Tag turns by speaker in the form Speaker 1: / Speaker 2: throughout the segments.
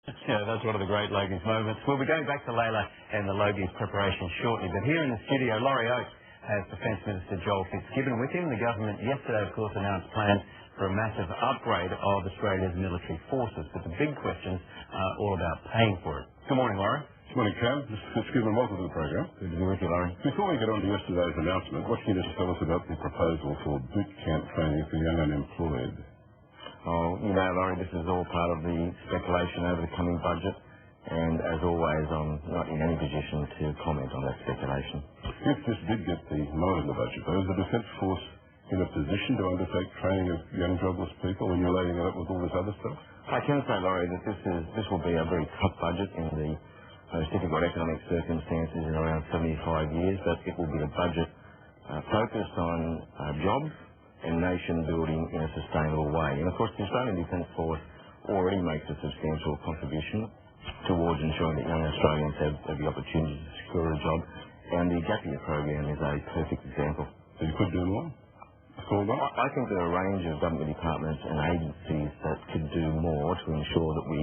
Speaker 1: Yeah, that's one of the great Logies moments. We'll be going back to Layla and the Logies preparation shortly, but here in the studio, Laurie Oakes has Defence Minister Joel Fitzgibbon with him. The government yesterday, of course, announced plans for a massive upgrade of Australia's military forces, but the big questions are all about paying for it. Good morning, Laurie.
Speaker 2: Good morning, Cam. Fitzgibbon, welcome to the program.
Speaker 1: Good to be with you, Laurie.
Speaker 2: Before we get on to yesterday's announcement, what can you just tell us about the proposal for boot camp training for young unemployed?
Speaker 3: Oh, you know, Laurie, this is all part of the speculation over the coming budget, and as always, I'm not in any position to comment on that speculation.
Speaker 2: If this did get the nod in the budget, though, is the Defence Force in a position to undertake training of young jobless people when you're loading it up with all this other stuff?
Speaker 3: I can say, Laurie, that this will be a very tough budget in the most difficult economic circumstances in around 75 years, but it will be a budget focused on jobs and nation building in a sustainable way. And of course, the Australian Defence Force already makes a substantial contribution towards ensuring that young Australians have the opportunity to secure a job, and the Gap Year program is a perfect example.
Speaker 2: So you could do more?
Speaker 3: I think there are a range of government departments and agencies that could do more to ensure that we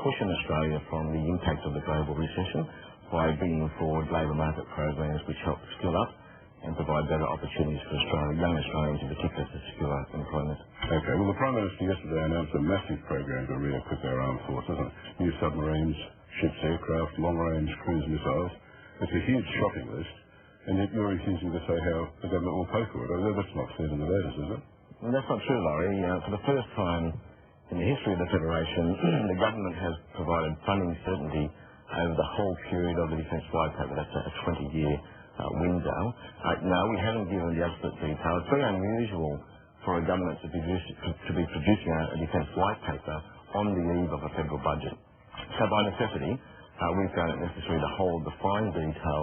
Speaker 3: cushion Australia from the impact of the global recession by bringing forward labour market programs which help skill up and provide better opportunities for young Australians in particular to secure employment.
Speaker 2: Okay, well the Prime Minister yesterday announced a massive program to re-equip our armed forces. New submarines, ships, aircraft, long-range cruise missiles. It's a huge shopping list, and yet you're refusing to say how the government will pay for it. That's not fair to the voters, is it?
Speaker 3: Well, that's not true, Laurie. For the first time in the history of the Federation, the government has provided funding certainty over the whole period of the Defence White Paper. That's a 20-year window. No, we haven't given the absolute detail. It's very unusual for a government to be producing a Defence White Paper on the eve of a federal budget. So by necessity, we found it necessary to hold the fine detail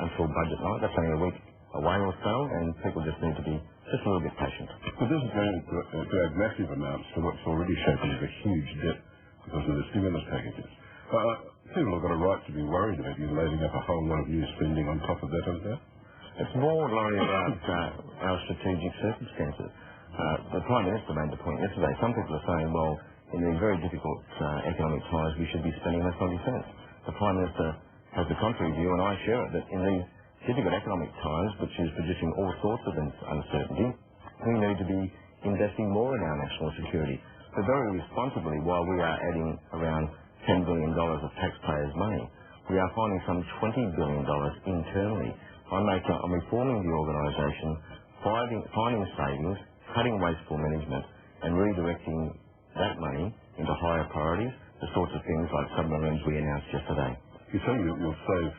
Speaker 3: until budget night. That's only a week away or so, and people just need to be just a little bit patient.
Speaker 2: But this is going to add massive amounts to what's already shaping as a huge debt because of the stimulus packages. People have got a right to be worried about you loading up a whole lot of new spending on top of that, haven't they?
Speaker 3: It's more, Laurie, about our strategic circumstances. The Prime Minister made the point yesterday. Some people are saying, well, in these very difficult economic times, we should be spending less on defence. The Prime Minister has the contrary view, and I share it, that in these difficult economic times, which is producing all sorts of uncertainty, we need to be investing more in our national security. But very responsibly, while we are adding around $10 billion of taxpayers' money, we are finding some $20 billion internally. I'm reforming the organisation, finding savings, cutting wasteful management, and redirecting that money into higher priorities, the sorts of things like submarines we announced yesterday.
Speaker 2: You're saying that you'll save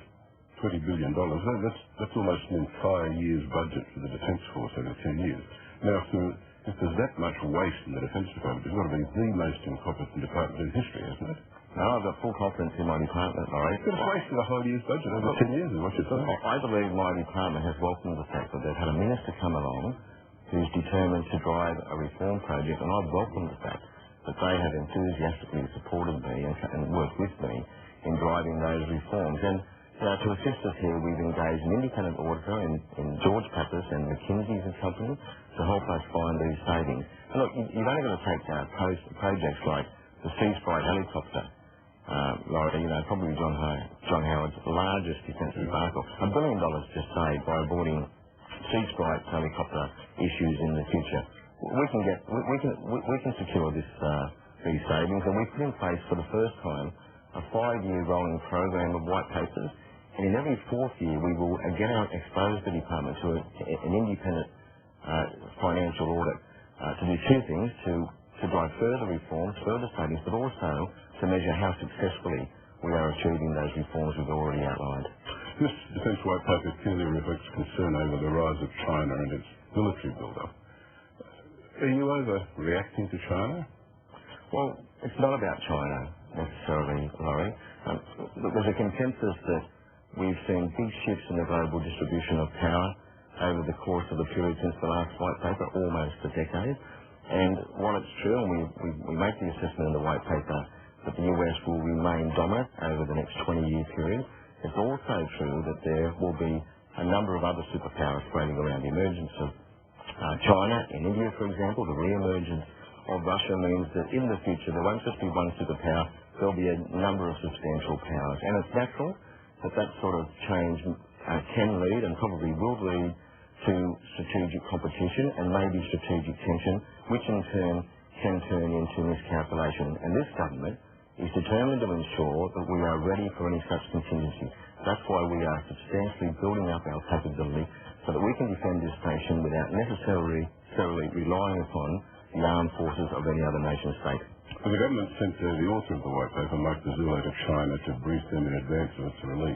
Speaker 2: $20 billion. That's almost an entire year's budget for the Defence Force over 10 years. Now, if there's that much waste in the Defence Department, it's got to be the most incompetent department in history, isn't it?
Speaker 3: No, I've got full confidence in my department, Laurie.
Speaker 2: It's wasted a whole year's budget over 10 years, is what you're saying.
Speaker 3: I believe my department has welcomed the fact that they've had a minister come along who's determined to drive a reform project, and I've welcomed the fact that they have enthusiastically supported me and worked with me in driving those reforms. And to assist us here, we've engaged an independent auditor in George Pappas and McKinsey and Company to help us find these savings. And look, you've only got to take projects like the Sea Sprite helicopter, Laurie, probably John Howard's largest defensive article. $1 billion just saved by avoiding Sea Sprite helicopter issues in the future. We can secure these savings, and we put in place for the first time a 5-year rolling program of white papers, and in every 4th year we will again expose the department to an independent financial audit to do two things: to drive further reforms, further savings, but also to measure how successfully we are achieving those reforms we've already outlined.
Speaker 2: This Defence White Paper clearly reflects concern over the rise of China and its military build-up. Are you overreacting to China?
Speaker 3: Well, it's not about China necessarily, Laurie. There's a consensus that we've seen big shifts in the global distribution of power over the course of the period since the last White Paper, almost a decade. And while it's true, and we make the assessment in the White Paper, that the US will remain dominant over the next 20-year period, it's also true that there will be a number of other superpowers floating around. The emergence of China and India, for example, the re-emergence of Russia means that in the future there won't just be one superpower, there'll be a number of substantial powers. And it's natural that that sort of change can lead and probably will lead to strategic competition and maybe strategic tension, which in turn can turn into miscalculation. And this government is determined to ensure that we are ready for any such contingency. That's why we are substantially building up our capability so that we can defend this nation without necessarily relying upon the armed forces of any other nation state.
Speaker 2: Well, the government sent the author of the white paper, Mike Pezzullo, to China to brief them in advance of its release.